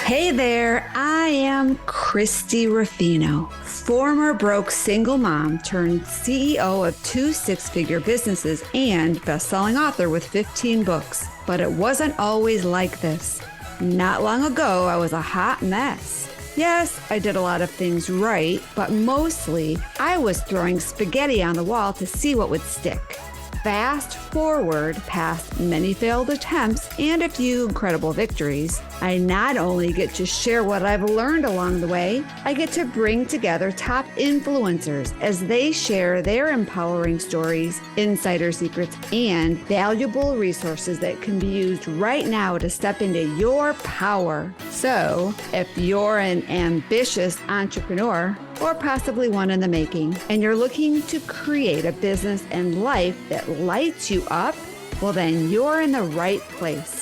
Hey there, I am Christy Ruffino, former broke single mom turned CEO of 2 six-figure businesses and best-selling author with 15 books. But it wasn't always like this. Not long ago, I was a hot mess. Yes, I did a lot of things right, but mostly I was throwing spaghetti on the wall to see what would stick. Fast forward past many failed attempts and a few incredible victories, I not only get to share what I've learned along the way, I get to bring together top influencers as they share their empowering stories, insider secrets, and valuable resources that can be used right now to step into your power. So, if you're an ambitious entrepreneur, or possibly one in the making, and you're looking to create a business and life that lights you up, well, then you're in the right place.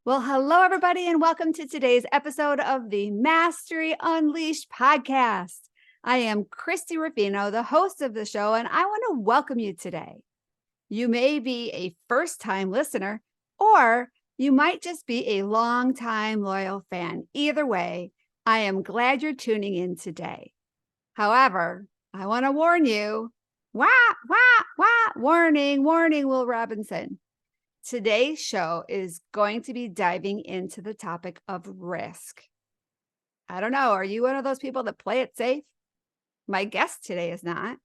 Well, hello, everybody, and welcome to today's episode of the Mastery Unleashed podcast. I am Christy Ruffino, the host of the show, and I want to welcome you today. You may be a first-time listener, or you might just be a long-time loyal fan. Either way, I am glad you're tuning in today. However, I want to warn you, warning, Will Robinson. Today's show is going to be diving into the topic of risk. I don't know. Are you one of those people that play it safe? My guest today is not.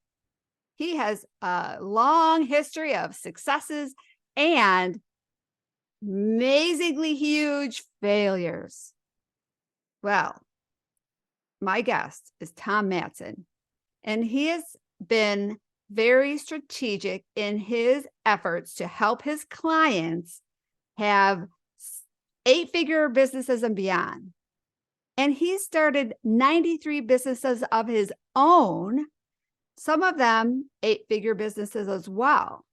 He has a long history of successes and amazingly huge failures. Well, my guest is Tom Matzen, and he has been very strategic in his efforts to help his clients have 8-figure businesses and beyond. And he started 93 businesses of his own, some of them 8-figure businesses as well.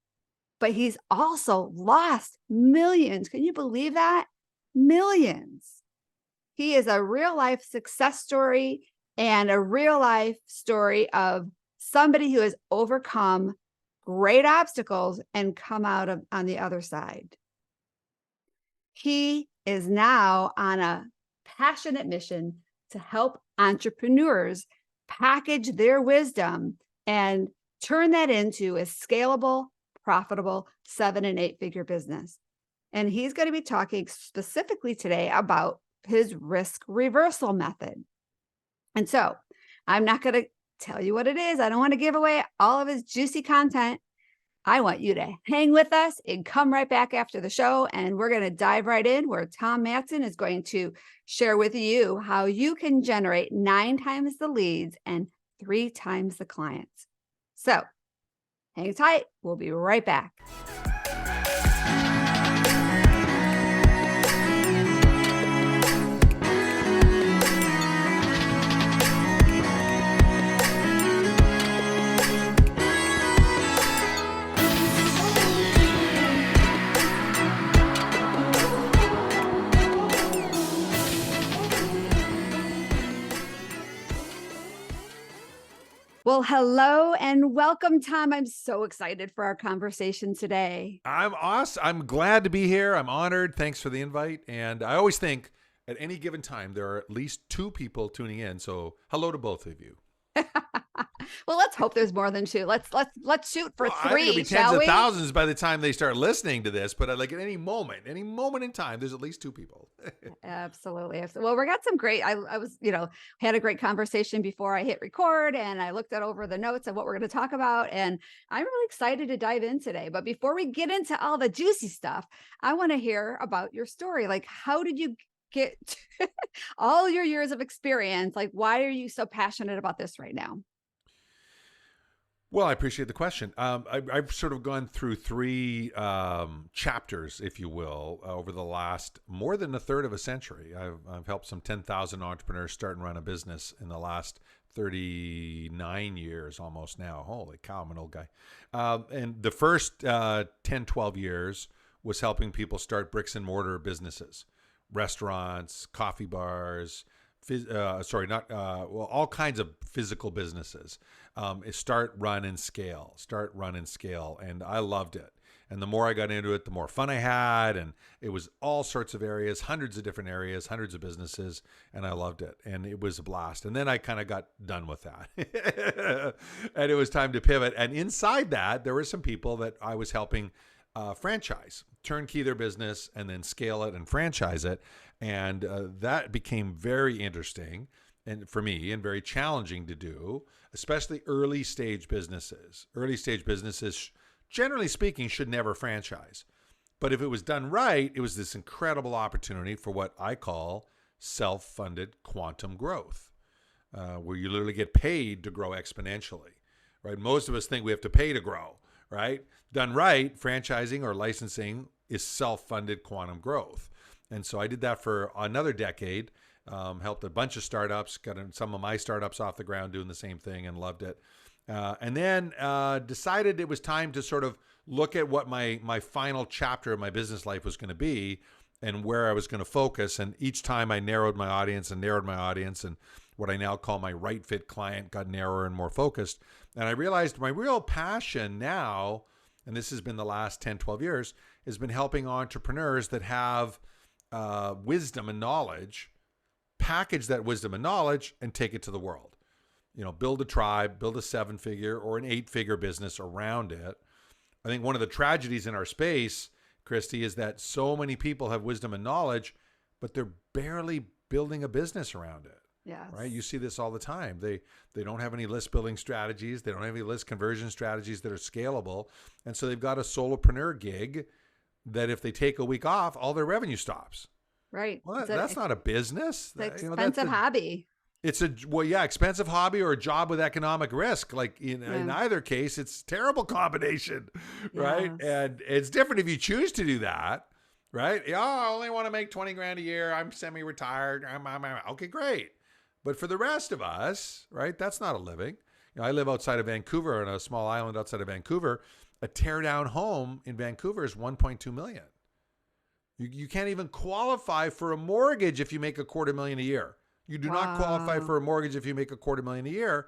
But he's also lost millions. Can you believe that? Millions. He is a real life success story and a real life story of somebody who has overcome great obstacles and come out on the other side. He is now on a passionate mission to help entrepreneurs package their wisdom and turn that into a scalable, profitable 7- and 8-figure business. And he's going to be talking specifically today about his risk reversal method. And so I'm not going to tell you what it is. I don't want to give away all of his juicy content. I want you to hang with us and come right back after the show. And we're going to dive right in where Tom Matzen is going to share with you how you can generate 9 times the leads and 3 times the clients. So hang tight. We'll be right back. Well, hello and welcome, Tom. I'm so excited for our conversation today. I'm awesome. I'm glad to be here. I'm honored. Thanks for the invite. And I always think at any given time, there are at least 2 people tuning in. So hello to both of you. Well, let's hope there's more than 2. Let's shoot for 3. I think it'll be tens of thousands by the time they start listening to this. But like at any moment in time, there's at least 2 people. Absolutely. Well, we got some great. I was, had a great conversation before I hit record, and I looked over the notes of what we're going to talk about, and I'm really excited to dive in today. But before we get into all the juicy stuff, I want to hear about your story. Like, how did you get all your years of experience? Like, why are you so passionate about this right now? Well, I appreciate the question. I've sort of gone through 3 chapters, if you will, over the last more than a third of a century. I've helped some 10,000 entrepreneurs start and run a business in the last 39 years almost now. Holy cow, I'm an old guy. And the first 10, 12 years was helping people start bricks and mortar businesses, restaurants, coffee bars, all kinds of physical businesses. Start, run, and scale. Start, run, and scale. And I loved it. And the more I got into it, the more fun I had. And it was all sorts of areas, hundreds of different areas, hundreds of businesses. And I loved it. And it was a blast. And then I kind of got done with that. And it was time to pivot. And inside that, there were some people that I was helping franchise, turnkey their business, and then scale it and franchise it. And that became very interesting and for me and very challenging to do, especially early stage businesses. Early stage businesses, generally speaking, should never franchise. But if it was done right, it was this incredible opportunity for what I call self-funded quantum growth, where you literally get paid to grow exponentially, right? Most of us think we have to pay to grow, right? Done right, franchising or licensing is self-funded quantum growth. And so I did that for another decade, helped a bunch of startups, got some of my startups off the ground doing the same thing and loved it. And then decided it was time to sort of look at what my final chapter of my business life was going to be and where I was going to focus. And each time I narrowed my audience, and what I now call my right fit client got narrower and more focused. And I realized my real passion now, and this has been the last 10, 12 years, has been helping entrepreneurs that have wisdom and knowledge, package that wisdom and knowledge and take it to the world. Build a tribe, build a 7-figure or an 8-figure business around it. I think one of the tragedies in our space, Christy, is that so many people have wisdom and knowledge, but they're barely building a business around it. Yes. Right? You see this all the time. They don't have any list building strategies. They don't have any list conversion strategies that are scalable. And so they've got a solopreneur gig that if they take a week off, all their revenue stops. Right. Well, that's not a business. It's an expensive hobby. It's expensive hobby or a job with economic risk. Like in either case, it's a terrible combination, right? Yes. And it's different if you choose to do that, right? I only want to make 20 grand a year. I'm semi-retired. Okay, great. But for the rest of us, right, that's not a living. I live outside of Vancouver on a small island outside of Vancouver. A tear-down home in Vancouver is $1.2 million. You can't even qualify for a mortgage if you make $250,000 a year. You do not qualify for a mortgage if you make $250,000 a year.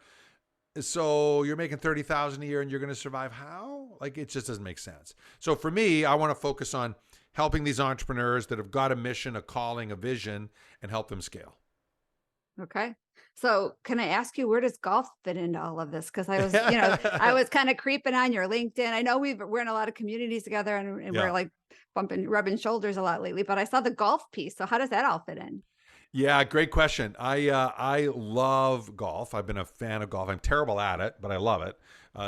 So you're making $30,000 a year and you're going to survive how? Like, it just doesn't make sense. So for me, I want to focus on helping these entrepreneurs that have got a mission, a calling, a vision, and help them scale. Okay. So can I ask you, where does golf fit into all of this? Because I was, I was kind of creeping on your LinkedIn. I know we're in a lot of communities together and we're like rubbing shoulders a lot lately, but I saw the golf piece. So how does that all fit in? Yeah, great question. I love golf. I've been a fan of golf. I'm terrible at it, but I love it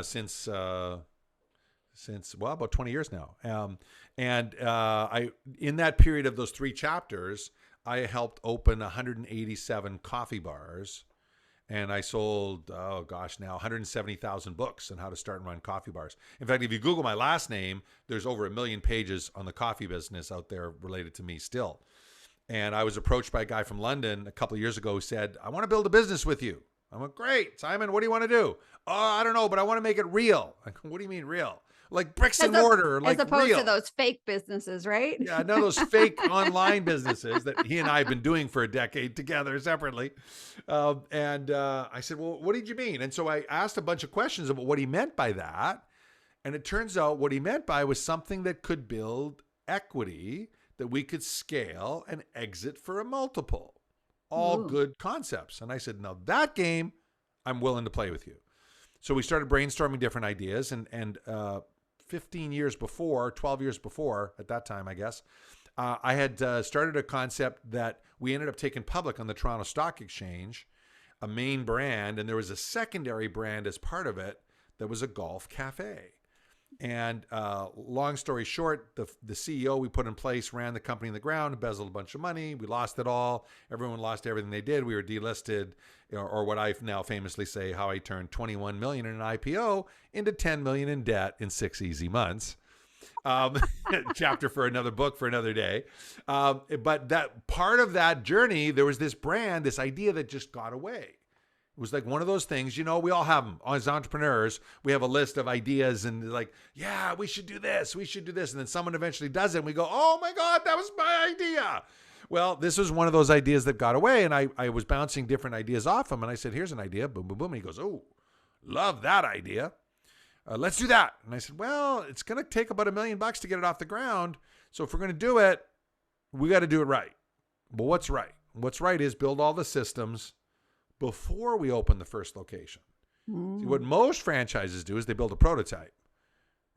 since about 20 years now. I in that period of those 3 chapters, I helped open 187 coffee bars, and I sold, now 170,000 books on how to start and run coffee bars. In fact, if you Google my last name, there's over 1 million pages on the coffee business out there related to me still. And I was approached by a guy from London a couple of years ago who said, I want to build a business with you. I went, great, Simon, what do you want to do? Oh, I don't know, but I want to make it real. I go, what do you mean real? Like bricks and mortar, like as opposed real. to those fake businesses, right? Yeah, no, those fake online businesses that he and I have been doing for a decade together separately. I said, well, what did you mean? And so I asked a bunch of questions about what he meant by that. And it turns out what he meant by was something that could build equity that we could scale and exit for a multiple. All good concepts. And I said, now that game, I'm willing to play with you. So we started brainstorming different ideas, and 15 years before, 12 years before, at that time, I guess, I had started a concept that we ended up taking public on the Toronto Stock Exchange, a main brand, and there was a secondary brand as part of it that was a golf cafe. And long story short, the CEO we put in place ran the company in the ground, embezzled a bunch of money. We lost it all. Everyone lost everything they did. We were delisted, or what I now famously say, how I turned 21 million in an IPO into 10 million in debt in 6 easy months. Chapter for another book for another day. But that part of that journey, there was this brand, this idea that just got away. It was like one of those things, we all have them. As entrepreneurs, we have a list of ideas and like, yeah, we should do this. We should do this. And then someone eventually does it. And we go, oh my God, that was my idea. Well, this was one of those ideas that got away, and I was bouncing different ideas off him, and I said, here's an idea, boom, boom, boom. And he goes, oh, love that idea. Let's do that. And I said, well, it's going to take about $1 million to get it off the ground. So if we're going to do it, we got to do it right. But what's right? What's right is build all the systems before we open the first location. See, what most franchises do is they build a prototype,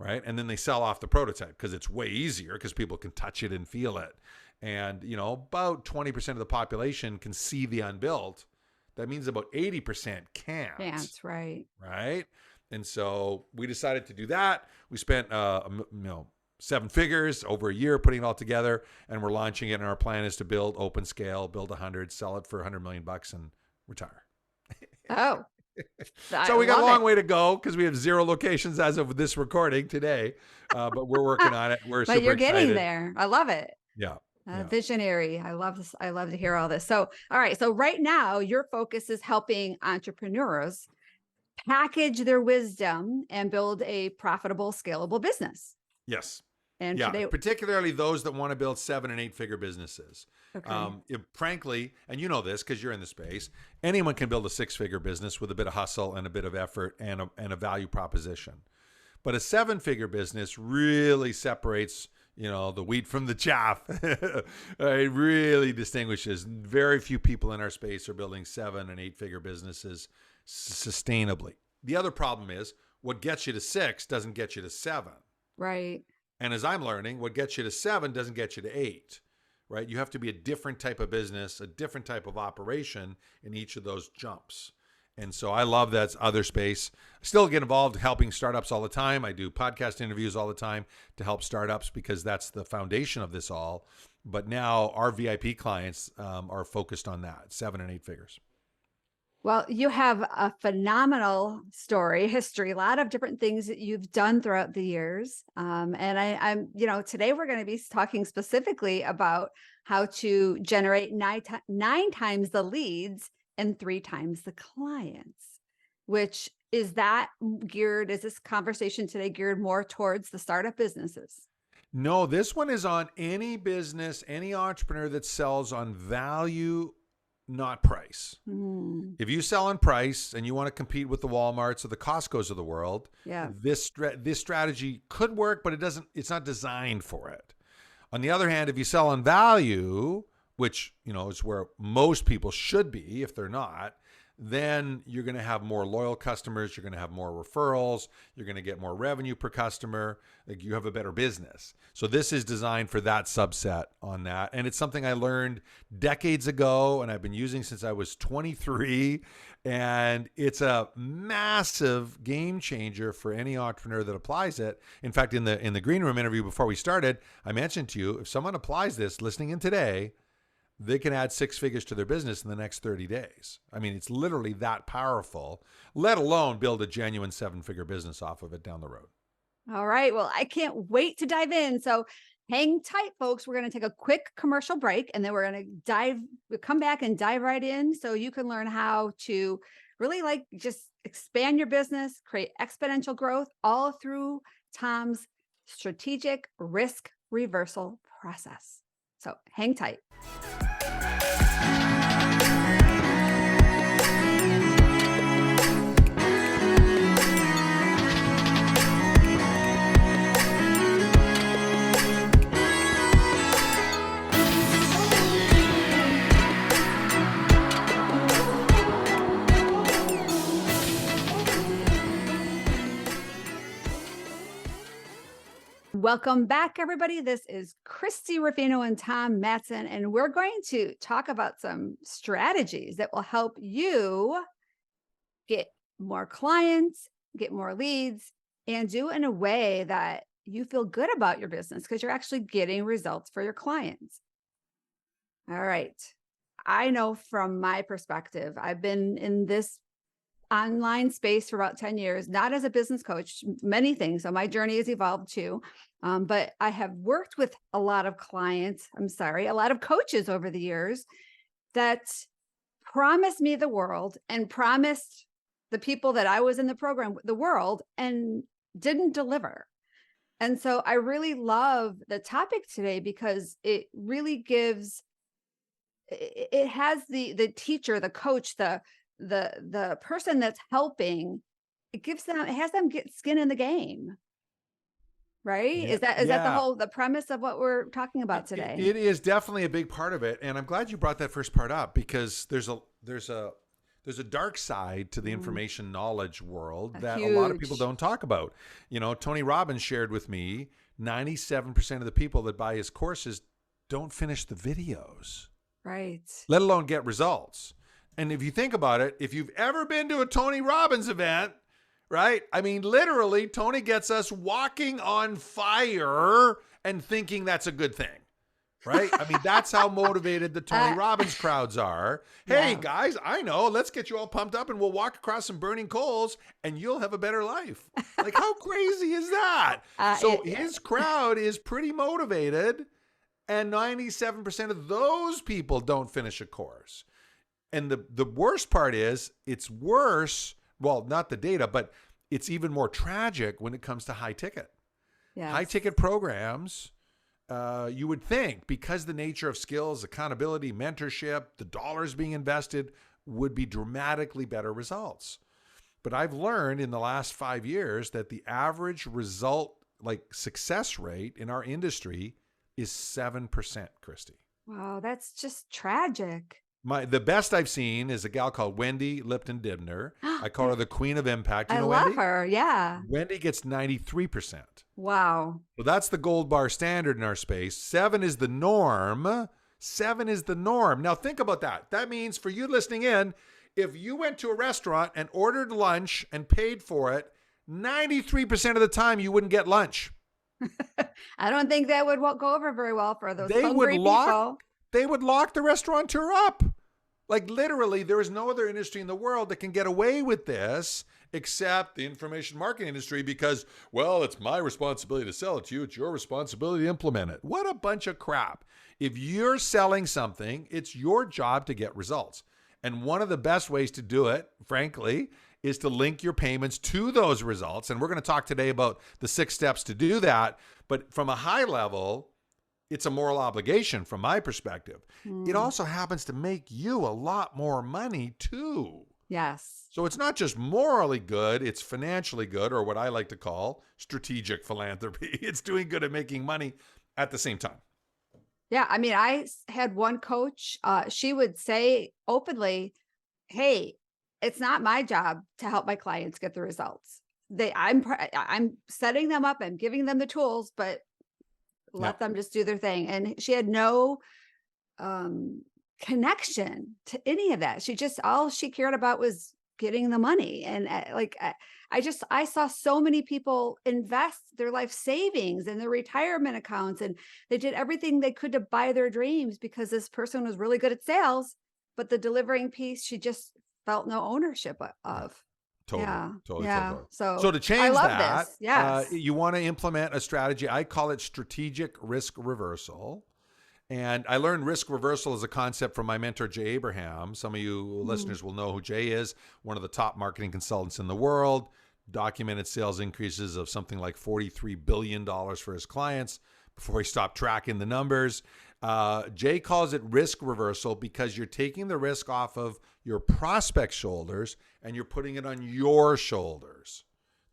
right? And then they sell off the prototype because it's way easier because people can touch it and feel it. And, about 20% of the population can see the unbuilt. That means about 80% can't. Can't, right. Right? And so we decided to do that. We spent, 7 figures over a year putting it all together, and we're launching it. And our plan is to build open scale, build 100, sell it for $100 million and retire. Oh, So we got a long way to go because we have 0 locations as of this recording today, but we're working on it. We're but super you're getting excited. there. I love it. Yeah. Visionary. I love this. I love to hear all this. So, all right. So right now your focus is helping entrepreneurs package their wisdom and build a profitable, scalable business. Yes. And yeah, today, particularly those that want to build 7- and 8-figure businesses. okay. Frankly, and you know this because you're in the space, anyone can build a 6-figure business with a bit of hustle and a bit of effort and a value proposition. But a 7-figure business really separates, the wheat from the chaff. It really distinguishes. Very few people in our space are building 7- and 8-figure businesses sustainably. The other problem is what gets you to 6 doesn't get you to 7. Right. And as I'm learning, what gets you to 7 doesn't get you to 8, right? You have to be a different type of business, a different type of operation in each of those jumps. And so I love that other space. I still get involved helping startups all the time. I do podcast interviews all the time to help startups because that's the foundation of this all. But now our VIP clients are focused on that, 7 and 8 figures. Well, you have a phenomenal story, history, a lot of different things that you've done throughout the years. And I'm, today we're going to be talking specifically about how to generate 9 times the leads and 3 times the clients, which is this conversation today geared more towards the startup businesses? No, this one is on any business, any entrepreneur that sells on value, not price. If you sell on price and you want to compete with the Walmarts or the Costcos of the world, this strategy could work, but it's not designed for it. On the other hand, if you sell on value, which, is where most people should be if they're not, then you're going to have more loyal customers. You're going to have more referrals. You're going to get more revenue per customer. Like, you have a better business. So this is designed for that subset on that. And it's something I learned decades ago and I've been using since I was 23. And it's a massive game changer for any entrepreneur that applies it. In fact, in the green room interview before we started, I mentioned to you, if someone applies this listening in today, they can add 6 figures to their business in the next 30 days. I mean, it's literally that powerful, let alone build a genuine 7-figure business off of it down the road. All right. Well, I can't wait to dive in. So hang tight, folks. We're going to take a quick commercial break and then we're going to come back and dive right in so you can learn how to really just expand your business, create exponential growth all through Tom's strategic risk reversal process. So hang tight. Welcome back, everybody. This is Christy Ruffino and Tom Matzen, and we're going to talk about some strategies that will help you get more clients, get more leads, and do it in a way that you feel good about your business because you're actually getting results for your clients. All right. I know from my perspective, I've been in this online space for about 10 years, not as a business coach, many things. So my journey has evolved too. But I have worked with a lot of a lot of coaches over the years that promised me the world and promised the people that I was in the program, the world, and didn't deliver. And so I really love the topic today because it really gives it has the teacher, the coach, the person that's helping. It has them get skin in the game, right? Yeah. Is that Yeah. the premise of what we're talking about today? It is definitely a big part of it, and I'm glad you brought that first part up because there's a dark side to the Mm, information knowledge world a that a lot of people huge, don't talk about. Tony Robbins shared with me 97% of the people that buy his courses don't finish the videos, right. let alone get results. And if you think about it, if you've ever been to a Tony Robbins event, right? I mean, literally, Tony gets us walking on fire and thinking that's a good thing, right? I mean, that's how motivated the Tony Uh, Robbins crowds are. Hey, yeah. guys, I know. Let's get you all pumped up and we'll walk across some burning coals and you'll have a better life. Like, how crazy is that? So his crowd is pretty motivated, and 97% of those people don't finish a course. And the worst part is it's worse. Well, not the data, but it's even more tragic when it comes to high ticket. High Yes. ticket programs, you would think, because the nature of skills, accountability, mentorship, the dollars being invested, would be dramatically better results. But I've learned in the last 5 years that the average result, like success rate in our industry, is 7%, Christy. Wow, that's just tragic. The best I've seen is a gal called Wendy Lipton-Dibner. I call her the Queen of Impact. You I know love Wendy? her. Yeah. Wendy gets 93%. Wow. So that's the gold bar standard in our space. 7 is the norm. 7 is the norm. Now think about that. That means for you listening in, if you went to a restaurant and ordered lunch and paid for it, 93% of the time you wouldn't get lunch. I don't think that would go over very well for those They would hungry lock people. they would lock the restaurateur up. Like literally, there is no other industry in the world that can get away with this except the information marketing industry because, well, it's my responsibility to sell it to you. It's your responsibility to implement it. What a bunch of crap. If you're selling something, it's your job to get results. And one of the best ways to do it, frankly, is to link your payments to those results. And we're going to talk today about the 6 steps to do that. But from a high level, it's a moral obligation from my perspective. It also happens to make you a lot more money too. Yes. So it's not just morally good, it's financially good, or what I like to call strategic philanthropy. It's doing good at making money at the same time. Yeah. I mean, had one coach, she would say openly, hey, it's not my job to help my clients get the results. I'm setting them up and giving them the tools, but let them just do their thing. And she had no connection to any of that. All she cared about was getting the money. And I saw so many people invest their life savings and their retirement accounts, and they did everything they could to buy their dreams because this person was really good at sales, but the delivering piece, she just felt no ownership of. Totally, Yeah. totally, Yeah. totally. So So to I change love that, this. Yes. you want to implement a strategy. I call it strategic risk reversal. And I learned risk reversal as a concept from my mentor, Jay Abraham. Some of you listeners will know who Jay is, one of the top marketing consultants in the world, documented sales increases of something like $43 billion for his clients before he stopped tracking the numbers. Jay calls it risk reversal because you're taking the risk off of your prospect's shoulders and you're putting it on your shoulders.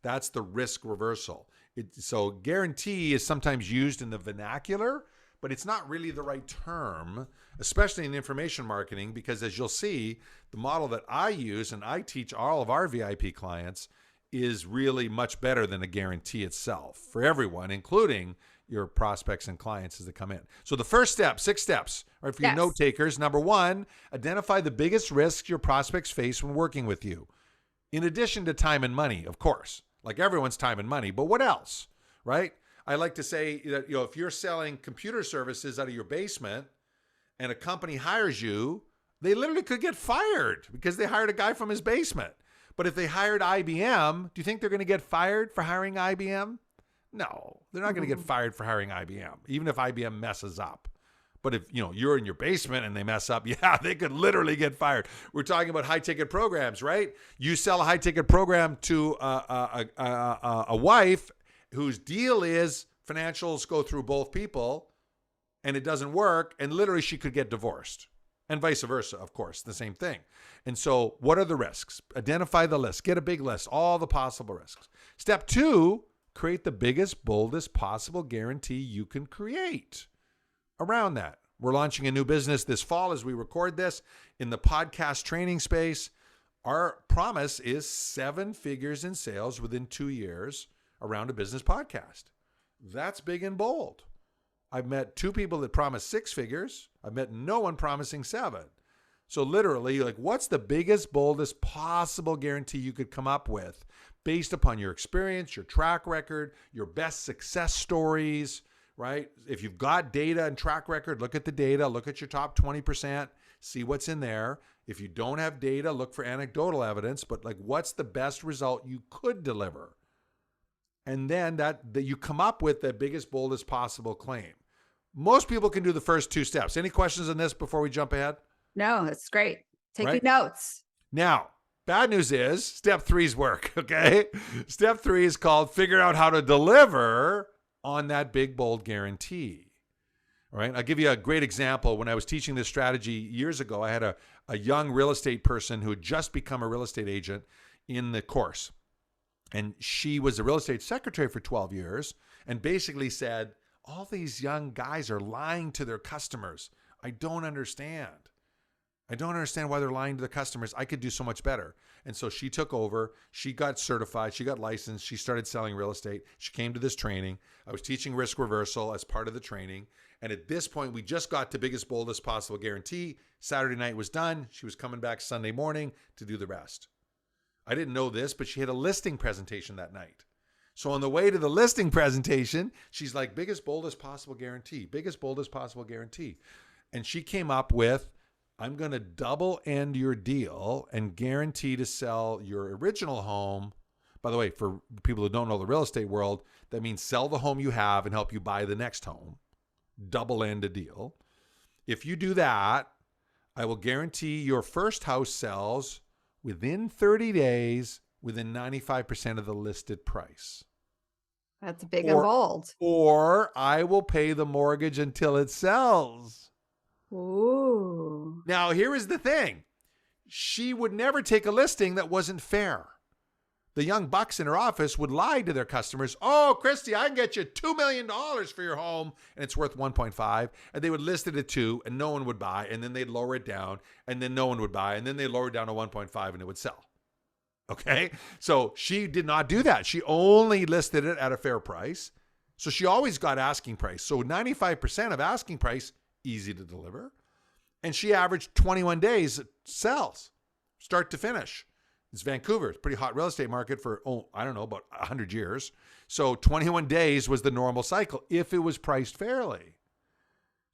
That's the risk reversal. So guarantee is sometimes used in the vernacular, but it's not really the right term, especially in information marketing, because as you'll see, the model that I use and I teach all of our VIP clients is really much better than a guarantee itself for everyone, including your prospects and clients as they come in. So the first step, 6 steps, right, for your note takers. Number 1, identify the biggest risks your prospects face when working with you. In addition to time and money, of course, like everyone's time and money, but what else, right? I like to say that, if you're selling computer services out of your basement and a company hires you, they literally could get fired because they hired a guy from his basement. But if they hired IBM, do you think they're going to get fired for hiring IBM? No, they're not going to get fired for hiring IBM, even if IBM messes up. But if you're in your basement and they mess up, yeah, they could literally get fired. We're talking about high ticket programs, right? You sell a high ticket program to a wife whose deal is financials go through both people, and it doesn't work, and literally she could get divorced. And vice versa, of course, the same thing. And so what are the risks? Identify the list. Get a big list, all the possible risks. Step 2, create the biggest, boldest possible guarantee you can create around that. We're launching a new business this fall as we record this in the podcast training space. Our promise is 7 figures in sales within 2 years around a business podcast. That's big and bold. I've met 2 people that promised 6 figures. I've met no one promising 7. So literally, like, what's the biggest, boldest possible guarantee you could come up with based upon your experience, your track record, your best success stories, right? If you've got data and track record, look at the data, look at your top 20%, see what's in there. If you don't have data, look for anecdotal evidence, but like, what's the best result you could deliver? And then that you come up with the biggest, boldest possible claim. Most people can do the first 2 steps. Any questions on this before we jump ahead? No, that's great. Taking Right? notes. Now, bad news is step 3's work, okay? Step 3 is called figure out how to deliver on that big, bold guarantee. All right? I'll give you a great example. When I was teaching this strategy years ago, I had a young real estate person who had just become a real estate agent in the course. And she was a real estate secretary for 12 years and basically said, all these young guys are lying to their customers. I don't understand. I don't understand why they're lying to the customers. I could do so much better. And so she took over. She got certified. She got licensed. She started selling real estate. She came to this training. I was teaching risk reversal as part of the training. And at this point, we just got to biggest, boldest possible guarantee. Saturday night was done. She was coming back Sunday morning to do the rest. I didn't know this, but she had a listing presentation that night. So on the way to the listing presentation, she's like, biggest, boldest possible guarantee, biggest, boldest possible guarantee. And she came up with, I'm going to double end your deal and guarantee to sell your original home. By the way, for people who don't know the real estate world, that means sell the home you have and help you buy the next home. Double end a deal. If you do that, I will guarantee your first house sells within 30 days within 95% of the listed price. That's big and bold. Or I will pay the mortgage until it sells. Ooh. Now, here is the thing. She would never take a listing that wasn't fair. The young bucks in her office would lie to their customers. Oh, Christy, I can get you $2 million for your home, and it's worth 1.5. And they would list it at 2, and no one would buy. And then they'd lower it down, and then no one would buy. And then they'd lower it down to 1.5, and it would sell. Okay? So she did not do that. She only listed it at a fair price. So she always got asking price. So 95% of asking price, easy to deliver. And she averaged 21 days sales, start to finish. It's Vancouver. It's a pretty hot real estate market for, about 100 years. So 21 days was the normal cycle if it was priced fairly.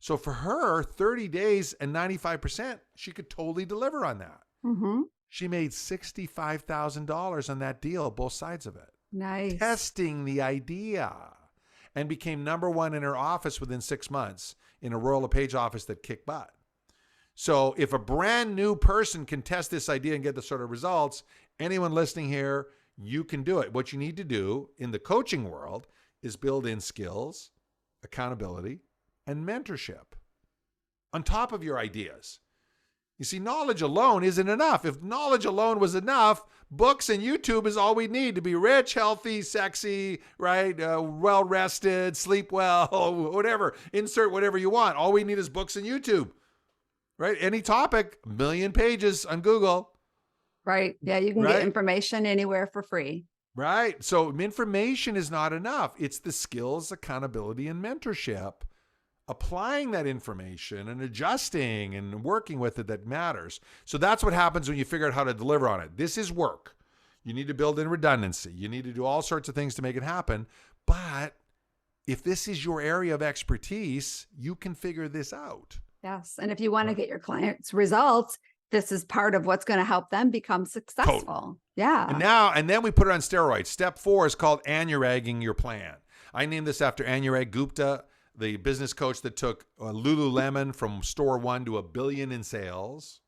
So for her, 30 days and 95%, she could totally deliver on that. Mm-hmm. She made $65,000 on that deal, both sides of it. Nice. Testing the idea, and became number 1 in her office within 6 months in a Royal LePage office that kicked butt. So if a brand new person can test this idea and get the sort of results, anyone listening here, you can do it. What you need to do in the coaching world is build in skills, accountability, and mentorship on top of your ideas. You see, knowledge alone isn't enough. If knowledge alone was enough, books and YouTube is all we need to be rich, healthy, sexy, right? Well-rested, sleep well, whatever. Insert whatever you want. All we need is books and YouTube, right? Any topic, 1 million pages on Google. Right. Yeah, you can Right? get information anywhere for free. Right. So information is not enough. It's the skills, accountability, and mentorship. Applying that information and adjusting and working with it that matters. So that's what happens when you figure out how to deliver on it. This is work. You need to build in redundancy. You need to do all sorts of things to make it happen. But if this is your area of expertise, you can figure this out. Yes. And if you want to get your clients results, this is part of what's going to help them become successful. Totally. Yeah. And then we put it on steroids. Step 4 is called anuragging your plan. I named this after Anurag Gupta, the business coach that took Lululemon from store 1 to $1 billion in sales.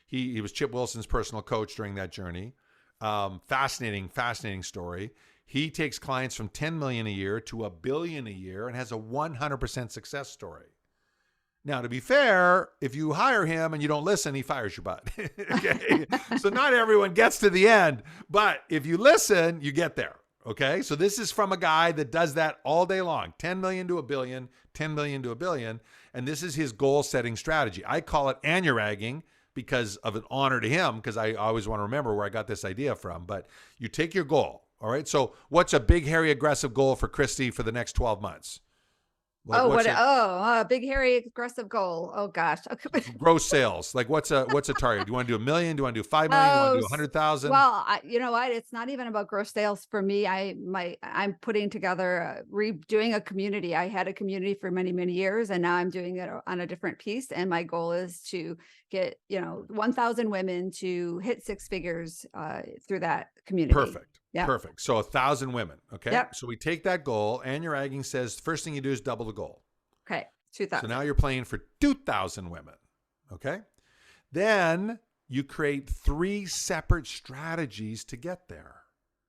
He was Chip Wilson's personal coach during that journey. Fascinating story. He takes clients from 10 million a year to $1 billion a year and has a 100% success story. Now, to be fair, if you hire him and you don't listen, he fires your butt. Okay. So not everyone gets to the end, but if you listen, you get there. Okay. So this is from a guy that does that all day long, 10 million to a billion, 10 million to a billion. And this is his goal setting strategy. I call it anuragging because of an honor to him, because I always want to remember where I got this idea from. But you take your goal. All right. So what's a big, hairy, aggressive goal for Christy for the next 12 months? Like, a big, hairy, aggressive goal. Oh gosh. Gross sales. Like what's a target? Do you want to do 1 million? Do you want to do 5 million? Do you want to do 100,000? Well, you know what? It's not even about gross sales for me. I'm putting together, redoing a community. I had a community for many, many years, and now I'm doing it on a different piece. And my goal is to get, 1,000 women to hit 6 figures through that community. Perfect. Yep. Perfect. So 1,000 women. Okay. Yep. So we take that goal, and your agging says the first thing you do is double the goal. Okay. 2,000. So now you're playing for 2,000 women. Okay. Then you create 3 separate strategies to get there.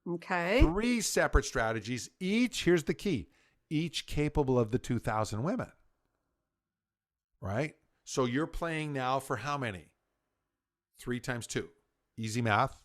Okay. 3 separate strategies, each, here's the key, each capable of the 2,000 women. Right? So you're playing now for how many? 3 times 2. Easy math.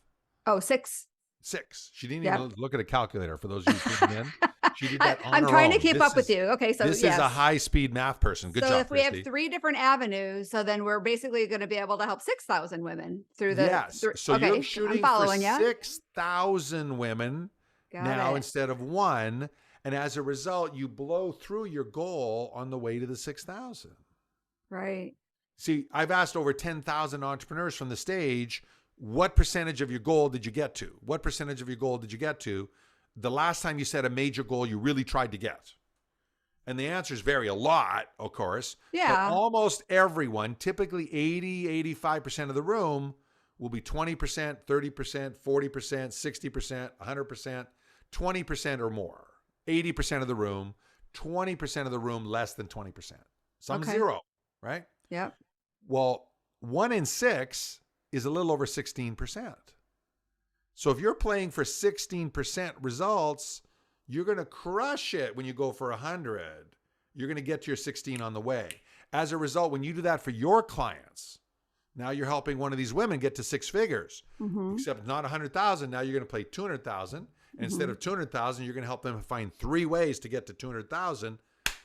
Oh, 6. 6. She didn't even look at a calculator for those of you tuning in. She did that on I'm her trying own. to keep up with you. Okay, so this is a high-speed math person. Good job, So if we Christy. have 3 different avenues, so then we're basically going to be able to help 6,000 women through the. Yes. So you're shooting for 6,000 women now instead of 1, and as a result, you blow through your goal on the way to the 6,000. Right. See, I've asked over 10,000 entrepreneurs from the stage, what percentage of your goal did you get to? What percentage of your goal did you get to the last time you set a major goal you really tried to get? And the answers vary a lot, of course. Yeah. But almost everyone, typically 80, 85% of the room will be 20%, 30%, 40%, 60%, 100%, 20% or more. 80% of the room, 20% of the room less than 20%. Some 0, right? Yep. Well, 1 in 6 is a little over 16%. So if you're playing for 16% results, you're going to crush it when you go for 100. You're going to get to your 16 on the way. As a result, when you do that for your clients, now you're helping one of these women get to 6 figures, except not 100,000. Now you're going to play 200,000. And instead of 200,000, you're going to help them find 3 ways to get to 200,000.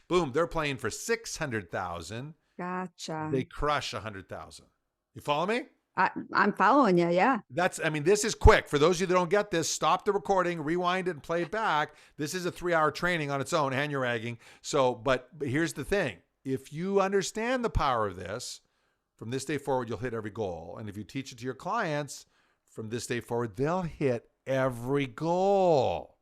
Boom, they're playing for 600,000. Gotcha. They crush 100,000. You follow me? I'm following you. Yeah. This is quick. For those of you that don't get this, stop the recording, rewind it, and play it back. This is a 3-hour training on its own, and you're ragging. So, but here's the thing. If you understand the power of this, from this day forward, you'll hit every goal. And if you teach it to your clients, from this day forward, they'll hit every goal.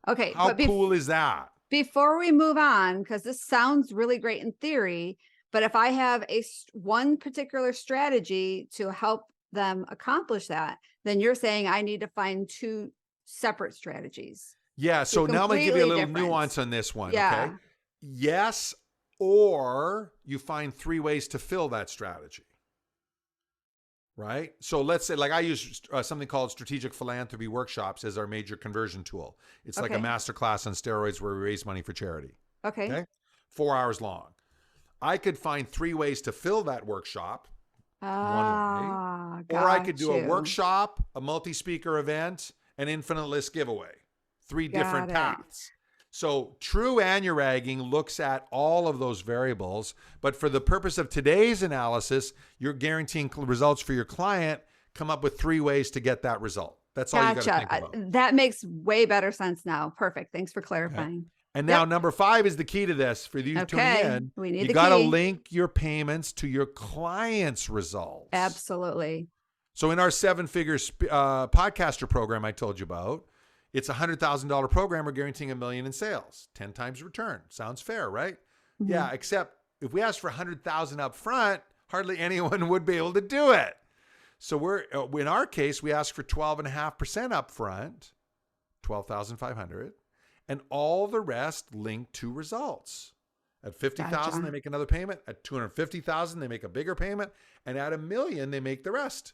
Okay. How cool is that? Before we move on, because this sounds really great in theory, but if I have one particular strategy to help them accomplish that, then you're saying I need to find 2 separate strategies. Yeah. So now I'm going to give you a little nuance on this one. Yeah. Okay. Yes. Or you find 3 ways to fill that strategy. Right. So let's say, like, I use something called strategic philanthropy workshops as our major conversion tool. It's like a masterclass on steroids where we raise money for charity. Okay. 4 hours long. I could find 3 ways to fill that workshop. One way. Or I could do a workshop, a multi-speaker event, an infinite list giveaway. 3 different paths. So true anuragging looks at all of those variables, but for the purpose of today's analysis, you're guaranteeing results for your client. Come up with 3 ways to get that result. That's all you got to think about. That makes way better sense now. Perfect. Thanks for clarifying. Okay. And now number 5 is the key to this for you tuning in. You got to link your payments to your client's results. Absolutely. So in our 7-figure podcaster program I told you about, it's a $100,000 program. We're guaranteeing $1 million in sales, 10 times return. Sounds fair, right? Yeah, except if we ask for 100,000 up front, hardly anyone would be able to do it. So in our case, we ask for 12.5% up front, 12,500. And all the rest linked to results. At 50,000, they make another payment. At 250,000, they make a bigger payment. And at $1 million, they make the rest.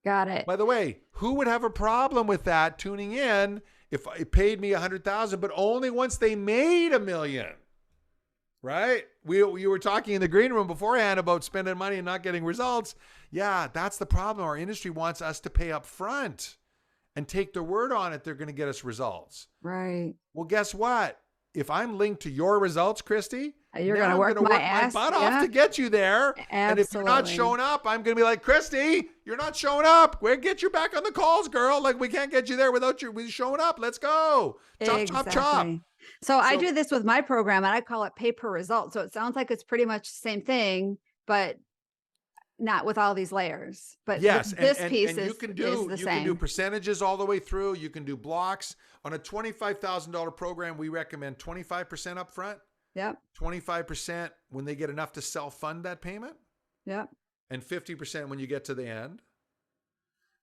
Got it. By the way, who would have a problem with that tuning in if it paid me 100,000, but only once they made $1 million? right? You were talking in the green room beforehand about spending money and not getting results. Yeah, that's the problem. Our industry wants us to pay up front and take their word on it. They're going to get us results. Right. Well, guess what? If I'm linked to your results, Christy, You're now going to I'm work going to my work my ass. butt off to get you there. Absolutely. And if you're not showing up, I'm going to be like, Christy, you're not showing up. We'll get you back on the calls, girl. Like, we can't get you there without you showing up. Let's go. Chop, chop, chop. So I do this with my program, and I call it pay per result. So it sounds like it's pretty much the same thing, but not with all these layers. But yes, this piece and is, you can same. do percentages all the way through. You can do blocks. On a $25,000 program, we recommend 25% up front. Yep. 25% when they get enough to self-fund that payment. Yep. And 50% when you get to the end.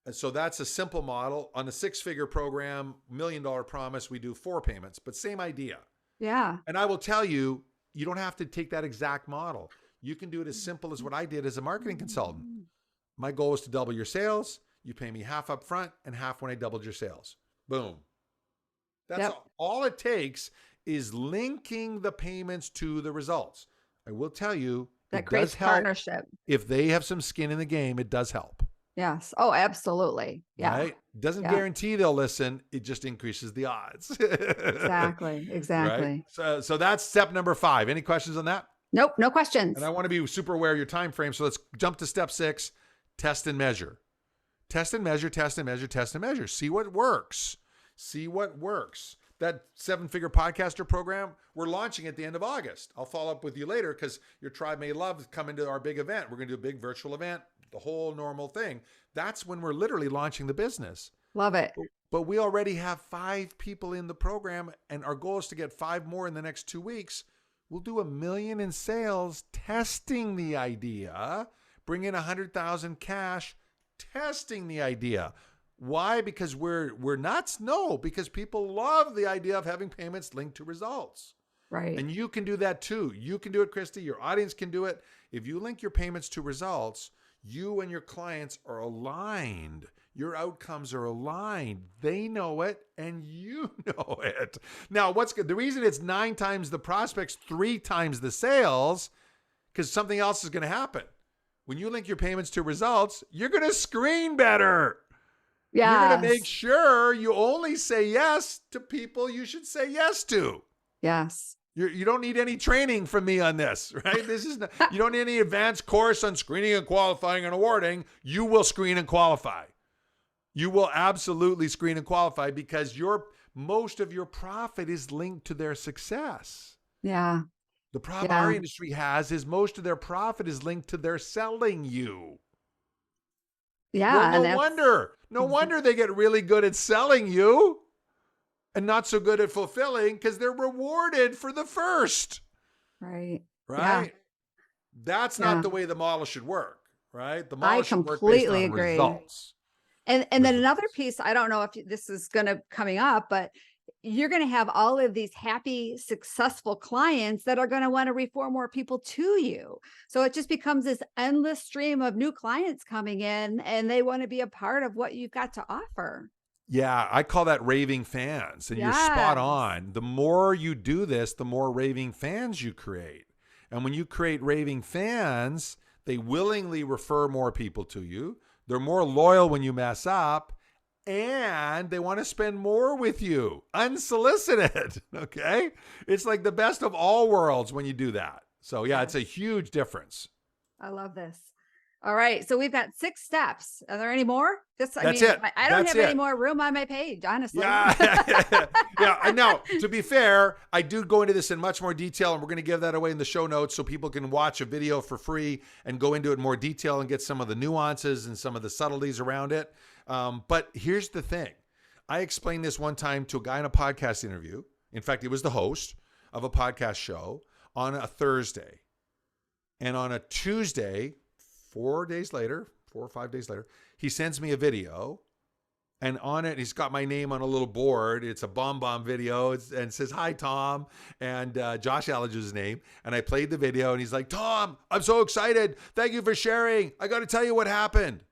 And so that's a simple model. On a 6-figure program, $1 million promise, we do 4 payments, but same idea. Yeah. And I will tell you, you don't have to take that exact model. You can do it as simple as what I did as a marketing consultant. My goal is to double your sales. You pay me half up front and half when I doubled your sales. Boom. That's all it takes is linking the payments to the results. I will tell you, that creates partnership. If they have some skin in the game, it does help. Yes. Oh, absolutely. Yeah. Right? Doesn't guarantee they'll listen. It just increases the odds. Exactly. Right? So that's step number 5. Any questions on that? Nope. No questions. And I want to be super aware of your time frame. So let's jump to step 6, test and measure. Test and measure, test and measure, test and measure. See what works. See what works. That 7-figure podcaster program, we're launching at the end of August. I'll follow up with you later because your tribe may love coming to our big event. We're going to do a big virtual event, the whole normal thing. That's when we're literally launching the business. Love it. But we already have 5 people in the program, and our goal is to get 5 more in the next 2 weeks. We'll do $1 million in sales testing the idea, bring in 100,000 cash, testing the idea. Why? Because we're nuts? No, because people love the idea of having payments linked to results. Right. And you can do that too. You can do it, Christy. Your audience can do it. If you link your payments to results, you and your clients are aligned. Your outcomes are aligned. They know it and you know it. Now, what's good? The reason it's 9 times the prospects, 3 times the sales, because something else is going to happen. When you link your payments to results, you're going to screen better. Yeah. You're going to make sure you only say yes to people you should say yes to. Yes. You don't need any training from me on this, right? This is not, you don't need any advanced course on screening and qualifying and awarding. You will screen and qualify. You will absolutely screen and qualify because most of your profit is linked to their success. Yeah. The problem our industry has is most of their profit is linked to their selling you. Yeah. Well, no wonder they get really good at selling you and not so good at fulfilling because they're rewarded for the first. Right. Right. Yeah. That's not the way the model should work. Right. The model I should work based on agree. results. And then another piece, I don't know if this is going to coming up, but you're going to have all of these happy, successful clients that are going to want to refer more people to you. So it just becomes this endless stream of new clients coming in and they want to be a part of what you've got to offer. Yeah, I call that raving fans. And you're spot on. The more you do this, the more raving fans you create. And when you create raving fans, they willingly refer more people to you. They're more loyal when you mess up. And they want to spend more with you, unsolicited, okay? It's like the best of all worlds when you do that. So, yeah, it's a huge difference. I love this. All right. So we've got 6 steps. Are there any more? That's it. I don't have any more room on my page, honestly. Yeah. Yeah. Now, to be fair, I do go into this in much more detail, and we're going to give that away in the show notes so people can watch a video for free and go into it in more detail and get some of the nuances and some of the subtleties around it. But here's the thing. I explained this one time to a guy in a podcast interview. In fact, he was the host of a podcast show on a Thursday. And on a Tuesday, 4 or 5 days later, he sends me a video. And on it, he's got my name on a little board. It's a bomb video. And it says, "Hi, Tom." And Josh Allage is his name. And I played the video. And he's like, "Tom, I'm so excited. Thank you for sharing. I got to tell you what happened."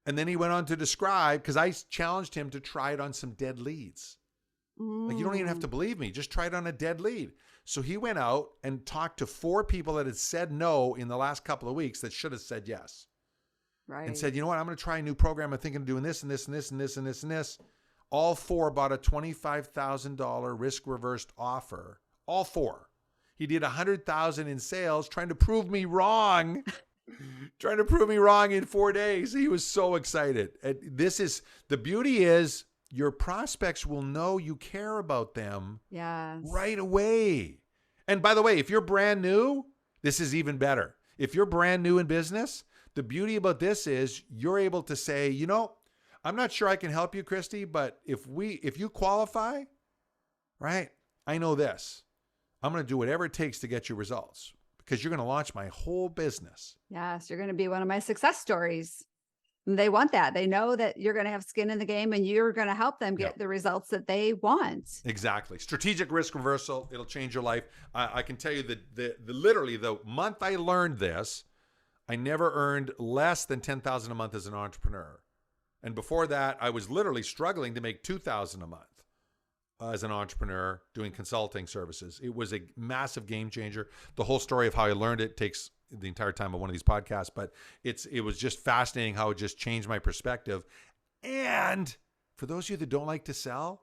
And then he went on to describe, because I challenged him to try it on some dead leads. Like, you don't even have to believe me. Just try it on a dead lead. So he went out and talked to 4 people that had said no in the last couple of weeks that should have said yes. Right. And said, you know what, I'm going to try a new program. I'm thinking of doing this and this and this and this and this and this. All 4 bought a $25,000 risk reversed offer. All 4. He did $100,000 in sales trying to prove me wrong. Trying to prove me wrong in 4 days. He was so excited. And this is the beauty is your prospects will know you care about them right away. And by the way, if you're brand new, this is even better. If you're brand new in business, the beauty about this is you're able to say, you know, I'm not sure I can help you, Christy, but if you qualify, right, I know this. I'm going to do whatever it takes to get you results because you're going to launch my whole business. Yes, you're going to be one of my success stories. And they want that. They know that you're going to have skin in the game and you're going to help them get the results that they want. Exactly. Strategic risk reversal. It'll change your life. I can tell you that literally the month I learned this, I never earned less than $10,000 a month as an entrepreneur. And before that, I was literally struggling to make $2,000 a month as an entrepreneur doing consulting services. It was a massive game changer. The whole story of how I learned it takes the entire time of one of these podcasts, but it was just fascinating how it just changed my perspective. And for those of you that don't like to sell,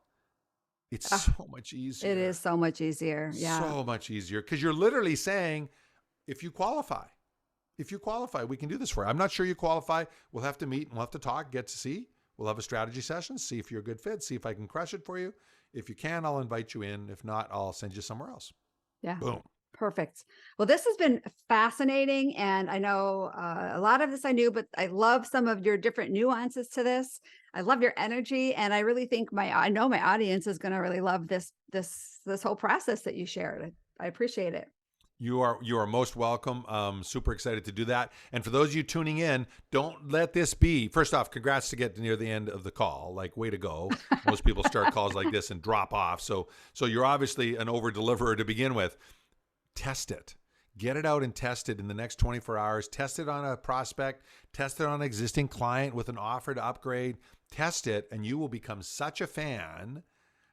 it's so much easier. It is so much easier. Yeah. So much easier because you're literally saying, if you qualify, we can do this for you. I'm not sure you qualify. We'll have to meet and we'll have to talk, get to see. We'll have a strategy session, see if you're a good fit, see if I can crush it for you. If you can, I'll invite you in. If not, I'll send you somewhere else. Yeah. Boom. Perfect. Well, this has been fascinating. And I know a lot of this I knew, but I love some of your different nuances to this. I love your energy. And I really think I know my audience is going to really love this whole process that you shared. I appreciate it. You are most welcome. Super excited to do that. And for those of you tuning in, don't let this be. First off, congrats to get near the end of the call. Like, way to go. Most people start calls like this and drop off. So you're obviously an over-deliverer to begin with. Test it. Get it out and test it in the next 24 hours. Test it on a prospect. Test it on an existing client with an offer to upgrade. Test it, and you will become such a fan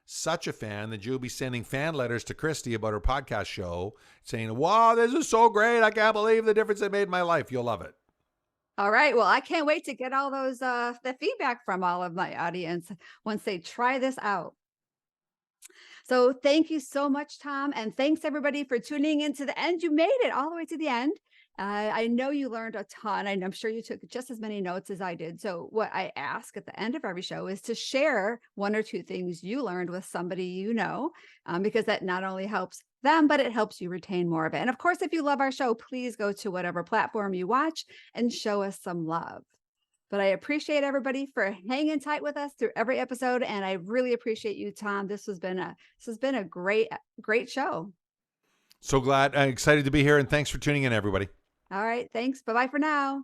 that you'll be sending fan letters to Christy about her podcast show saying, wow, this is so great. I can't believe the difference it made in my life. You'll love it. All right. Well, I can't wait to get all those, the feedback from all of my audience once they try this out. So thank you so much, Tom. And thanks everybody for tuning in to the end. You made it all the way to the end. I know you learned a ton, and I'm sure you took just as many notes as I did. So what I ask at the end of every show is to share 1 or 2 things you learned with somebody you know, because that not only helps them, but it helps you retain more of it. And of course, if you love our show, please go to whatever platform you watch and show us some love. But I appreciate everybody for hanging tight with us through every episode, and I really appreciate you, Tom. This has been a great show. So glad, excited to be here, and thanks for tuning in, everybody. All right. Thanks. Bye-bye for now.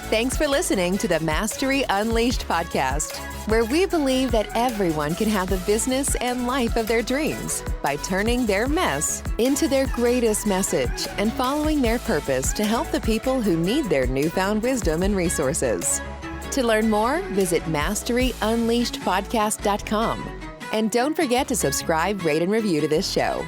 Thanks for listening to the Mastery Unleashed podcast, where we believe that everyone can have the business and life of their dreams by turning their mess into their greatest message and following their purpose to help the people who need their newfound wisdom and resources. To learn more, visit masteryunleashedpodcast.com. And don't forget to subscribe, rate, and review to this show.